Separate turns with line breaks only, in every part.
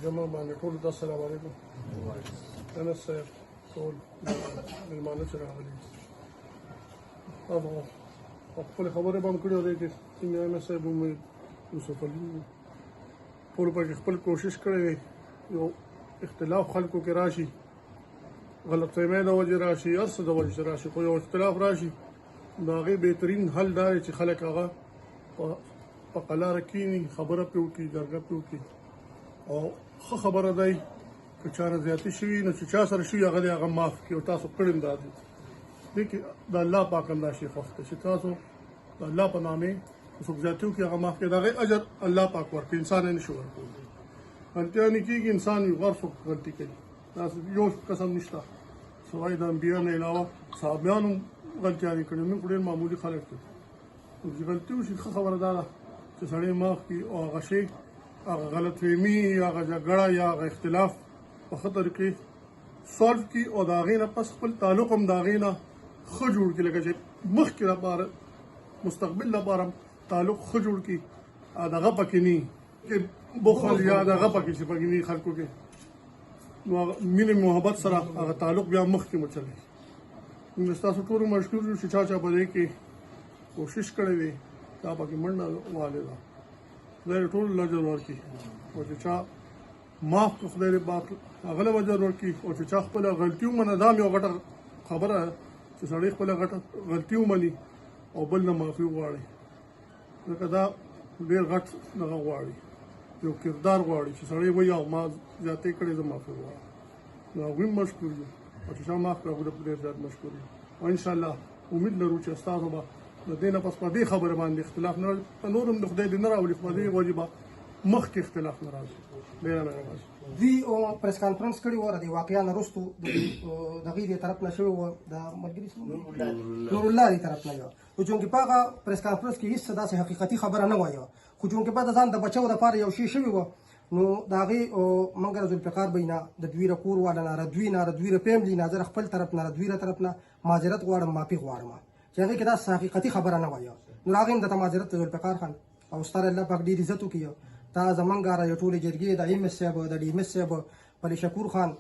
جمع باندې ټولو ته السلام علیکم. انس صاحب ټول مېلمانه چې راغلي خپلې خبرې به هم کړې وې چې څنګه انس صاحب امید یوسف علي ټولو پکې خپل کوشش کړی دی یو اختلاف خلکو کې راشي غلط فهمۍ د وجې راشي هر څه د وجې راشي خو یو اختلاف راشي د هغې بهترین حل دا دی چې خلک هغه په قلاره کښېني خبره پرې وکړي جرګه پرې وکړي او ښه خبره دی که چا نه زیاتې شوي نو چې چا سره شوي هغه دی هغه معاف کړي او تاسو کړي هم دا دي دې کې د الله پاک هم دا شی خوښ دی چې تاسو د الله په نامې څوک زیاتې وکړي هغه معاف کړي د هغې اجر الله پاک ورکړي انسان یې نه شي ورکولی غلطیه نه کېږي انسان وي غر څوک غلطي کوي داسې یو قسم نشته سوای د انبیا نه علاوه صحابیانو هم غلطیانې کړي موږ ډېر معمولي خلک دي چې غلطي وشي ښه خبره دا ده چې سړی معاف کړي او هغه شی هغه غلط فهمي یا هغه جګړه یا هغه اختلاف په ښه طریقې سالو کړي او د هغې نه پس خپل تعلق هم د هغې نه ښه جوړ کړي لکه چې مخکې لپاره مستقبل لپاره تعلق ښه جوړ کړي دغه پکې نه کې بخل یا دغه پکې چې پکې نه خلکو کې نو مینې محبت سره هغه تعلق بیا مخکې مو چلی موږ ستاسو ټولو مشکور یو چې چا چا په دې کې کوشش کړی دی دا پکې منډه والې ده خدای دې ټولو له اجر ورکړي او چې چا معاف کړه خدای دې پاک هغه له اجر ورکړي او چې چا خپله غلطي ومنه دا هم یو غټه خبره ده چې سړی خپله غلطي ومني او بل نه معافي وغواړي ځکه دا ډېر غټ دغه غواړي یو کردار غواړي چې سړی وایي او ما زیاتې کړې زه معافي غواړم نو هغوی هم مشکور یو او چې چا معاف کړه هغوی ډېر زیات مشکور یو او انشاءالله امید لرو چې ستاسو به د دې نه پس په دې خبره باندې اختلاف نه نور هم د خدای دې نه راولي په دې وجې به مخکې اختلاف نه راځي ډېره مهرباني
دوی پریس کانفرنس کړی و د واقعیا نه وروستو د هغې دې طرف نه شوی و د ملګري نورالله دې طرف نه خو چونکې په هغه پریس کانفرنس کې هېڅ داسې حقیقتي خبره نه وایه خو چونکې په د ځان د بچو دپاره یو شی شوي وه نو د هغې منګه ذوالفقار بی نه د دوی ر کور والا نه د دوی ر فیملي نه زه خپل طرف نه د دوی ر طرف نه معذرت غواړم معافي غواړم چې هغې کې داسې حقیقتي خبره نه وایه نو هغې هم درته معذرت د ذوالفقار خان او ستاره الله پاک ډېر عزت وکړي تا زمونږ د ټولې جرګې د ایم ایس صاحب د ډي ایم ایس صاحب پلی شکور خان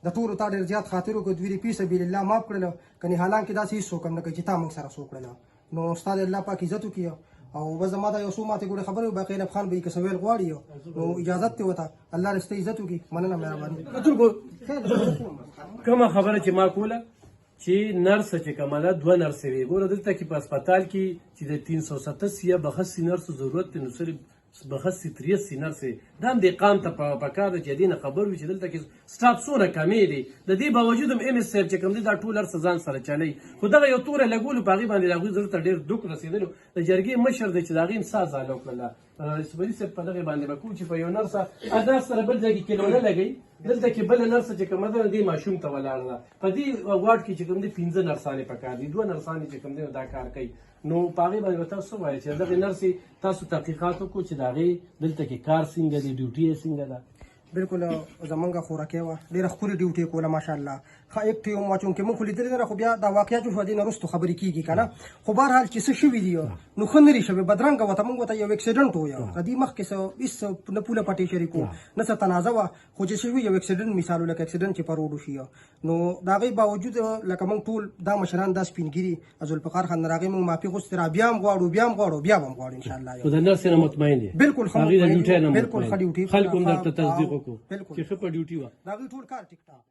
د ټولو تا ډېر زیات خاطر وکړو دوی فی سبیل الله معاف کړل کنې حالانکې داسې هېڅ څوک هم نه کوي چې تا موږ سره څه وکړله نو ستا د الله پاک عزت وکړي او بس زما دا یو څو ماته ګوډې خبرې وي باقي ایلب خان به یې که څه ویل غواړي نو اجازت دې ورته الله رسته عزت وکړي مننه مهرباني
کومه خبره چې ما کوله چې نرس چې کومه ده 2 نرسې وي ګوره دلته کې په هسپتال کې چې د 387 یا 82 نرسو ضرورت دی نو صرف 83 نرسې دا هم دې قام ته پکار ده چې دې نه خبر وي چې دلته کې سټاف څومره کمې دی د دې باوجود هم ایم ایس صاحب چې کوم دی دا ټول هر څه ځان سره چلی خو دغه یو توره لګولو په هغې باندې د هغوی زړه ته ډېر دوک رسېدلو د جرګې مشر دی چې د هغې هم سا ځاله وکړله یوسف علي صاحب په دغې باندې به کوم چې په یو نرسه نرس سره بل ځای کې کیلو نه لګوي دلته کې بله نرسه چې کومه ده دې ماشوم ته ولاړه ده په دې واډ کې چې کوم دی 15 نرسانې پکار دي 2 نرسانې چې کوم دی دا کار کوي نو په هغې باندې به تاسو ووایئ چې دغې نرسې تاسو تحقیقات وکړو چې د هغې دلته کې کار څنګه دی ډیوټي یې څنګه ده
بالکل زمونږ خوراکۍ وه ډېره ښکلې ډیوټي یې کوله ماشاءالله ښه ایکټ یې وم چونکې موږ خو لیدلې نه خو بیا دا واقعه چې شوه دې نه وروستو خبرې کېږي که نه خو بهرحال چې څه شوي دي نو ښه نه دي شوي بدرنګه وته موږ ورته یو اکسیډنټ وویه د دې مخکې څه هېڅ نه پوله پټې شریکو نه څه تنازع وه خو چې شوي یو اکسیډنټ مثال لکه اکسیډنټ چې په روډ وشي نو د هغې باوجود لکه موږ ټول دا مشران دا سپینګیري ذوالفقار خان د هغې موږ معافي غوښتې را بیا هم غواړو بیا هم غواړو انشاءالله
خو د نرسې نه مطمئن دي
بالکل
هغې د ډیوټۍ نه
بالکل ښه ډیوټي
خلکو هم درته تصدیق وکړو
بالکل
چې ښه په ډیوټي وه
د هغې ټول کار ټیک ټاک